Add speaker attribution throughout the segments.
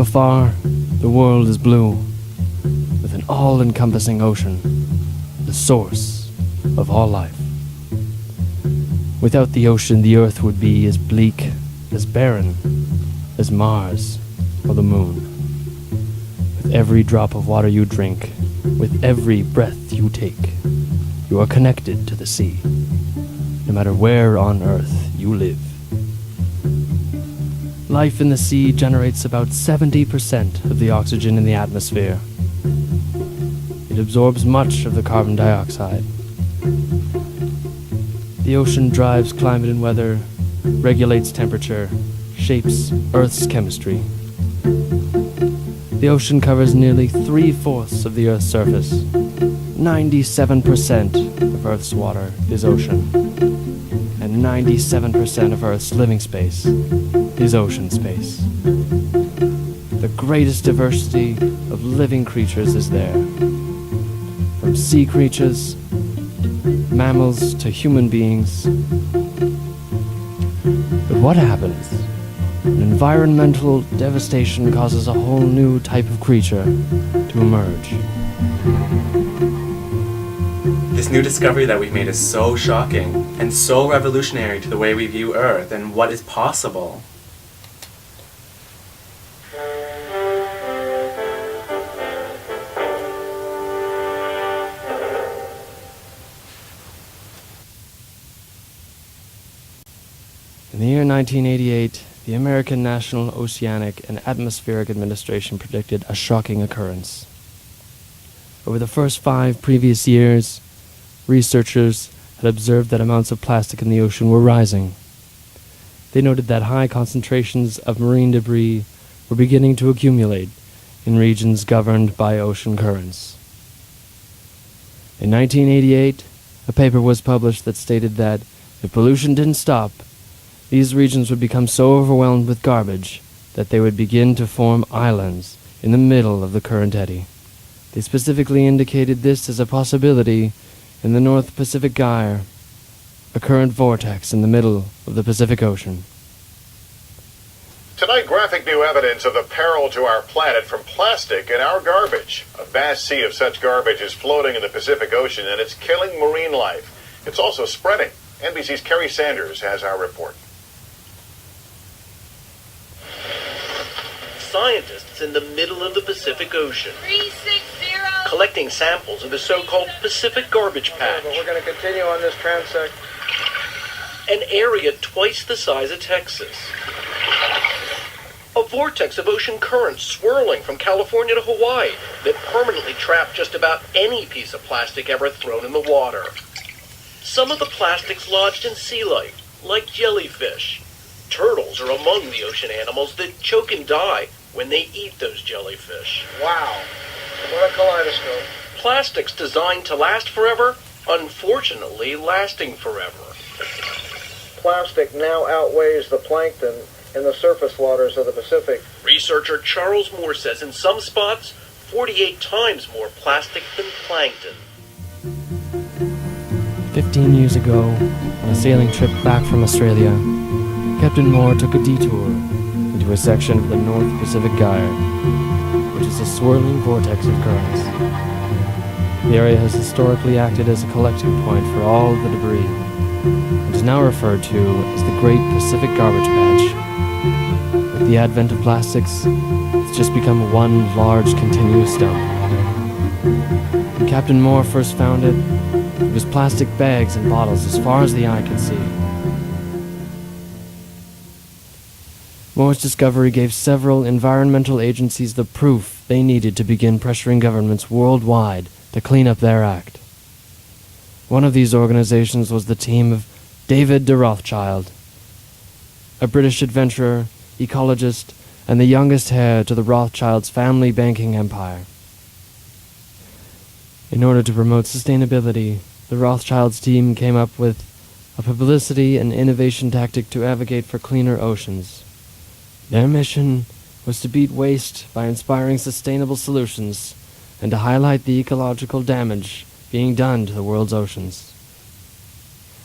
Speaker 1: afar, the world is blue, with an all-encompassing ocean, the source of all life. Without the ocean, the earth would be as bleak, as barren, as Mars or the moon. With every drop of water you drink, with every breath you take, you are connected to the sea, no matter where on earth you live. Life in the sea generates about 70% of the oxygen in the atmosphere. It absorbs much of the carbon dioxide. The ocean drives climate and weather, regulates temperature, shapes Earth's chemistry. The ocean covers nearly 3/4 of the Earth's surface. 97% of Earth's water is ocean, and 97% of Earth's living space is ocean space. The greatest diversity of living creatures is there, from sea creatures, mammals to human beings. But what happens when environmental devastation causes a whole new type of creature to emerge?
Speaker 2: This new discovery that we've made is so shocking and so revolutionary to the way we view Earth and what is possible.
Speaker 1: In the year 1988, the American National Oceanic and Atmospheric Administration predicted a shocking occurrence. Over the first 5 previous years, researchers had observed that amounts of plastic in the ocean were rising. They noted that high concentrations of marine debris were beginning to accumulate in regions governed by ocean currents. In 1988, a paper was published that stated that if pollution didn't stop, these regions would become so overwhelmed with garbage that they would begin to form islands in the middle of the current eddy. They specifically indicated this as a possibility in the North Pacific Gyre, a current vortex in the middle of the Pacific Ocean.
Speaker 3: Tonight, graphic new evidence of the peril to our planet from plastic in our garbage. A vast sea of such garbage is floating in the Pacific Ocean, and it's killing marine life. It's also spreading. NBC's Kerry Sanders has our report.
Speaker 4: Scientists in the middle of the Pacific Ocean
Speaker 5: 360
Speaker 4: collecting samples of the so-called Pacific Garbage Patch,
Speaker 6: But we're going to continue on this transect.
Speaker 4: an area twice the size of Texas. A vortex of ocean currents swirling from California to Hawaii that permanently trap just about any piece of plastic ever thrown in the water. Some of the plastics lodged in sea life, like jellyfish. Turtles are among the ocean animals that choke and die when they eat those jellyfish.
Speaker 6: Wow. What a kaleidoscope.
Speaker 4: Plastics designed to last forever, unfortunately lasting forever.
Speaker 6: Plastic now outweighs the plankton in the surface waters of the Pacific.
Speaker 4: Researcher Charles Moore says in some spots, 48 times more plastic than plankton.
Speaker 1: 15 years ago, on a sailing trip back from Australia, Captain Moore took a detour into a section of the North Pacific Gyre, which is a swirling vortex of currents. The area has historically acted as a collecting point for all of the debris, and is now referred to as the Great Pacific Garbage Patch. With the advent of plastics, it's just become one large continuous dump. When Captain Moore first found it, it was plastic bags and bottles as far as the eye could see. Moore's discovery gave several environmental agencies the proof they needed to begin pressuring governments worldwide to clean up their act. One of these organizations was the team of David de Rothschild, a British adventurer, ecologist, and the youngest heir to the Rothschilds' family banking empire. In order to promote sustainability, the Rothschilds team came up with a publicity and innovation tactic to advocate for cleaner oceans. Their mission was to beat waste by inspiring sustainable solutions and to highlight the ecological damage being done to the world's oceans.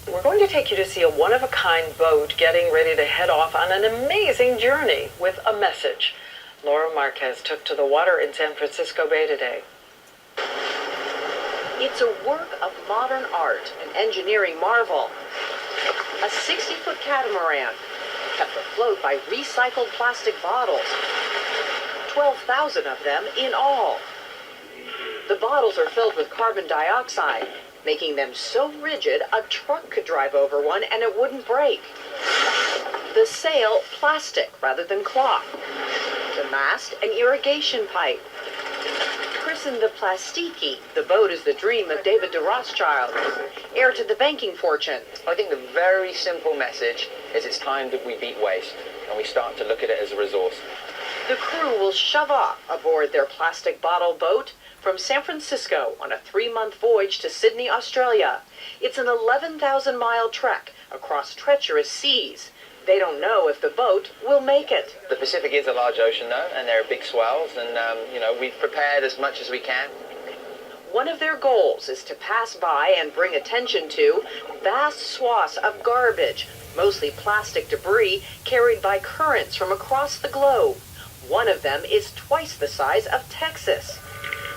Speaker 5: We're going to take you to see a one-of-a-kind boat getting ready to head off on an amazing journey with a message. Laura Marquez took to the water in San Francisco Bay today.
Speaker 7: It's a work of modern art, an engineering marvel. A 60-foot catamaran kept afloat by recycled plastic bottles. 12,000 of them in all. The bottles are filled with carbon dioxide, making them so rigid a truck could drive over one and it wouldn't break. The sail, plastic rather than cloth. The mast, an irrigation pipe. Christened the Plastiki, the boat is the dream of David de Rothschild, heir to the banking fortune.
Speaker 8: I think the very simple message is it's time that we beat waste and we start to look at it as a resource.
Speaker 7: The crew will shove off aboard their plastic bottle boat from San Francisco on a 3-month voyage to Sydney, Australia. It's an 11,000-mile trek across treacherous seas. They don't know if the boat will make it.
Speaker 8: The Pacific is a large ocean, though, and there are big swells, and, we've prepared as much as we can.
Speaker 7: One of their goals is to pass by and bring attention to vast swaths of garbage, mostly plastic debris, carried by currents from across the globe. One of them is twice the size of Texas.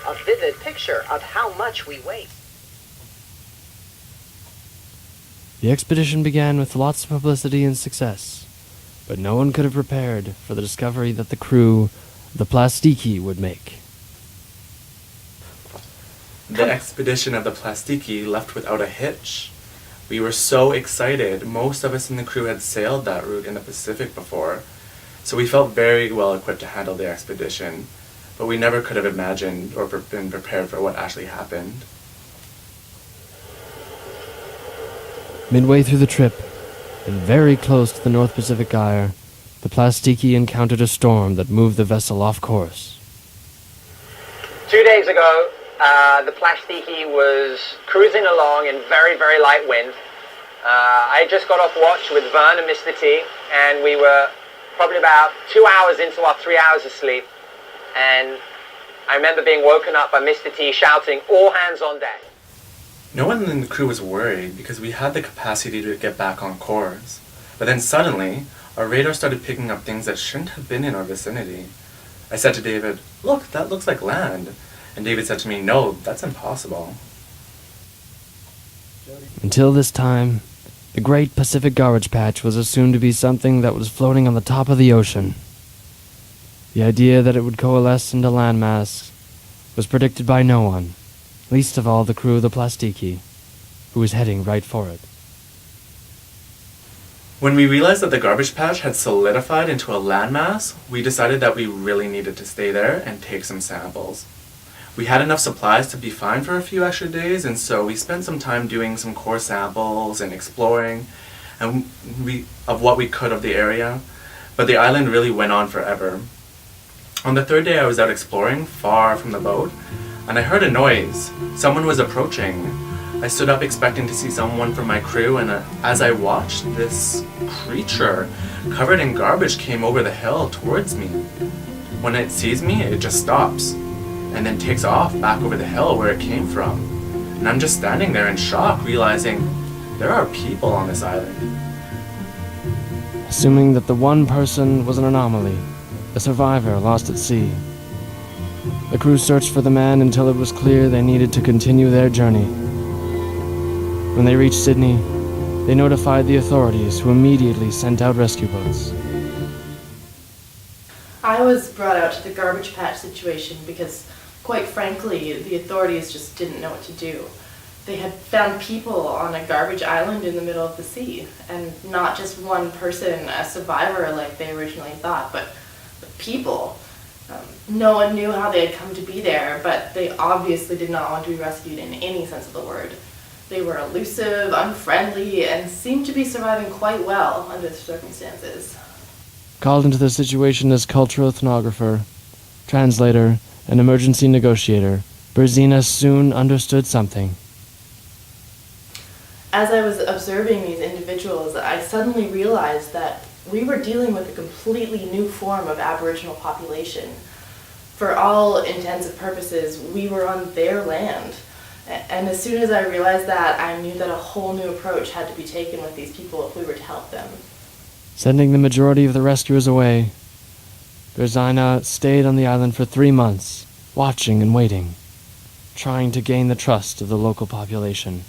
Speaker 7: A vivid picture of how much we waste.
Speaker 1: The expedition began with lots of publicity and success, but no one could have prepared for the discovery that the crew of the Plastiki would make.
Speaker 2: The expedition of the Plastiki left without a hitch. We were so excited. Most of us in the crew had sailed that route in the Pacific before, so we felt very well equipped to handle the expedition, but we never could have imagined or been prepared for what actually happened.
Speaker 1: Midway through the trip, and very close to the North Pacific Gyre, the Plastiki encountered a storm that moved the vessel off course.
Speaker 8: 2 days ago, the Plastiki was cruising along in very, very light wind. I had just got off watch with Vern and Mr. T, and we were probably about 2 hours into our 3 hours of sleep, and I remember being woken up by Mr. T shouting, "All hands on deck."
Speaker 2: No one in the crew was worried because we had the capacity to get back on course. But then suddenly, our radar started picking up things that shouldn't have been in our vicinity. I said to David, "Look, that looks like land." And David said to me, "No, that's impossible."
Speaker 1: Until this time, the Great Pacific Garbage Patch was assumed to be something that was floating on the top of the ocean. The idea that it would coalesce into landmass was predicted by no one, least of all the crew of the Plastiki, who was heading right for it.
Speaker 2: When we realized that the garbage patch had solidified into a landmass, we decided that we really needed to stay there and take some samples. We had enough supplies to be fine for a few extra days, and so we spent some time doing some core samples and exploring of what we could of the area, but the island really went on forever. On the third day I was out exploring, far from the boat, and I heard a noise. Someone was approaching. I stood up expecting to see someone from my crew, and as I watched, this creature covered in garbage came over the hill towards me. When it sees me, it just stops, and then takes off back over the hill where it came from. And I'm just standing there in shock, realizing there are people on this island.
Speaker 1: Assuming that the one person was an anomaly, a survivor lost at sea. The crew searched for the man until it was clear they needed to continue their journey. When they reached Sydney, they notified the authorities, who immediately sent out rescue boats.
Speaker 9: I was brought out to the garbage patch situation because, quite frankly, the authorities just didn't know what to do. They had found people on a garbage island in the middle of the sea, and not just one person, a survivor like they originally thought, but people. No one knew how they had come to be there, but they obviously did not want to be rescued in any sense of the word. They were elusive, unfriendly, and seemed to be surviving quite well under the circumstances.
Speaker 1: Called into the situation as cultural ethnographer, translator, and emergency negotiator, Berzina soon understood something.
Speaker 9: As I was observing these individuals, I suddenly realized that we were dealing with a completely new form of Aboriginal population. For all intents and purposes, we were on their land. And as soon as I realized that, I knew that a whole new approach had to be taken with these people if we were to help them.
Speaker 1: Sending the majority of the rescuers away, Rosina stayed on the island for 3 months, watching and waiting, trying to gain the trust of the local population.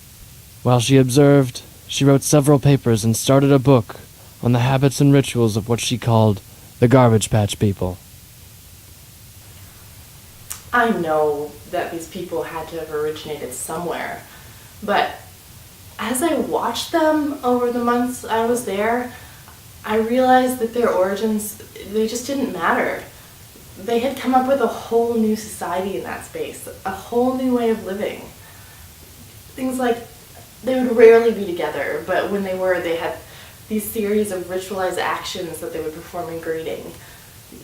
Speaker 1: While she observed, she wrote several papers and started a book on the habits and rituals of what she called the Garbage Patch People.
Speaker 9: I know that these people had to have originated somewhere, but as I watched them over the months I was there, I realized that their origins, they just didn't matter. They had come up with a whole new society in that space, a whole new way of living. Things like they would rarely be together, but when they were, they had these series of ritualized actions that they would perform in greeting.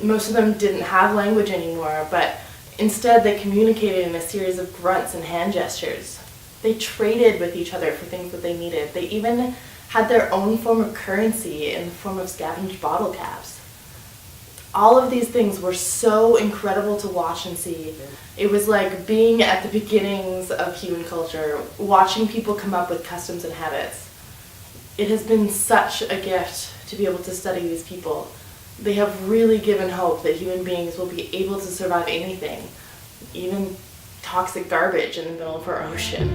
Speaker 9: Most of them didn't have language anymore, but instead they communicated in a series of grunts and hand gestures. They traded with each other for things that they needed. They even had their own form of currency in the form of scavenged bottle caps. All of these things were so incredible to watch and see. It was like being at the beginnings of human culture, watching people come up with customs and habits. It has been such a gift to be able to study these people. They have really given hope that human beings will be able to survive anything, even toxic garbage in the middle of our ocean.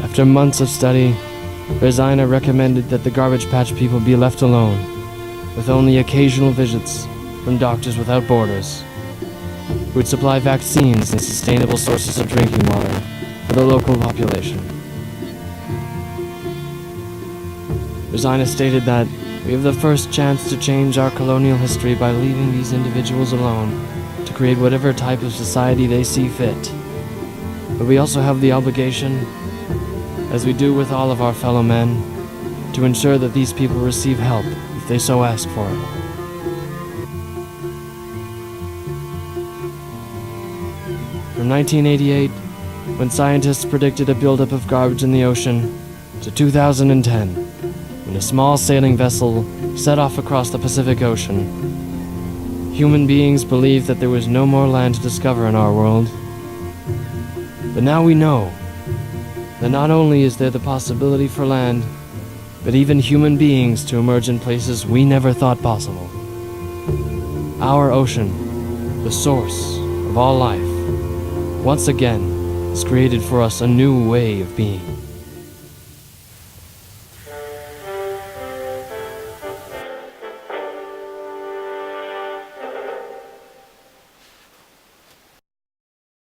Speaker 1: After months of study, Rosina recommended that the Garbage Patch People be left alone, with only occasional visits from Doctors Without Borders, who would supply vaccines and sustainable sources of drinking water for the local population. Rosina stated that we have the first chance to change our colonial history by leaving these individuals alone to create whatever type of society they see fit. But we also have the obligation, as we do with all of our fellow men, to ensure that these people receive help if they so ask for it. From 1988, when scientists predicted a buildup of garbage in the ocean, to 2010, when a small sailing vessel set off across the Pacific Ocean, human beings believed that there was no more land to discover in our world. But now we know that not only is there the possibility for land, but even human beings to emerge in places we never thought possible. Our ocean, the source of all life, once again has created for us a new way of being.